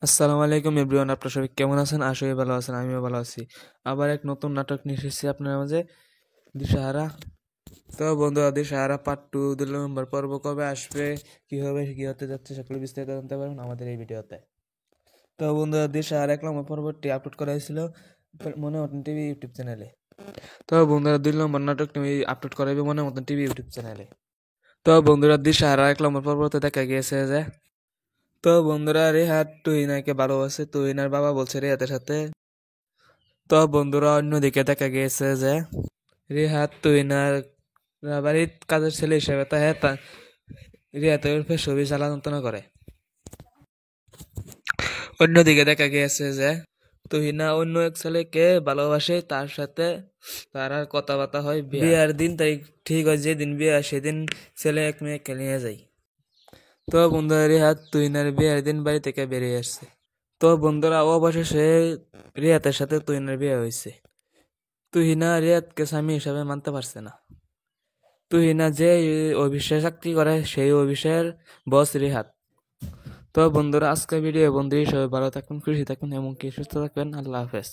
আসসালামু আলাইকুম এভরিওয়ান, আপনারা সবাই কেমন আছেন? আশা করি ভালো আছেন, আমিও ভালো আছি। আবার এক নতুন নাটক নিয়ে এসেছি আপনার মাঝে, দিশাহারা। তো বন্ধুরা, দিশাহারা পার্ট 2 2 নম্বর পর্ব কবে আসবে, কিভাবে কি হতে যাচ্ছে, সকলে বিস্তারিত জানতে পারবেন আমাদের এই ভিডিওতে। তো বন্ধুরা, দিশাহারা 1 নম্বর পর্বটি আপলোড করা হয়েছিল মনে মতন টিভি ইউটিউব চ্যানেলে। তো বন্ধুরা, 2 নম্বর নাটকটি আপলোড করা হবে মনে মতন টিভি ইউটিউব চ্যানেলে। তো বন্ধুরা, দিশাহারা 1 নম্বর পর্বতে দেখা গিয়েছে যে, তো বন্ধুরা, রেহাত তুহিনাকে ভালোবাসে। তুহিনার বাবা বলছে রেহাতের সাথে। তো বন্ধুরা, অন্যদিকে দেখা গিয়েছে যে রিহাত তুহিনার বাড়ির কাজের ছেলে হিসেবে রিহাতের উপর ছবি চালানো করে। অন্যদিকে দেখা গিয়েছে যে তুহিনা অন্য এক ছেলেকে ভালোবাসে, তার সাথে তার আর কথাবার্তা হয়। বিয়ার দিন তারিখ ঠিক হয়, যেদিন বিয়ে হয় সেদিন ছেলে এক মেয়েকে নিয়ে যায়। তো বন্ধুরা, রিহাত তুহিনার বিয়ের দিন বাড়ি থেকে বেরিয়ে আসছে। তো বন্ধুরা, অবশেষে রিয়াতের সাথে তুহিনার বিয়ে হয়েছে। তুহিনা রিয়াদকে স্বামী হিসাবে মানতে পারছে না। তুহিনা যে অফিসে চাকরি করে সেই অফিসের বস রিহাত। তো বন্ধুরা, আজকের ভিডিও বন্ধু, সবাই ভালো থাকবেন, খুশি থাকবেন এবং কি সুস্থ থাকবেন। আল্লাহ হাফেজ।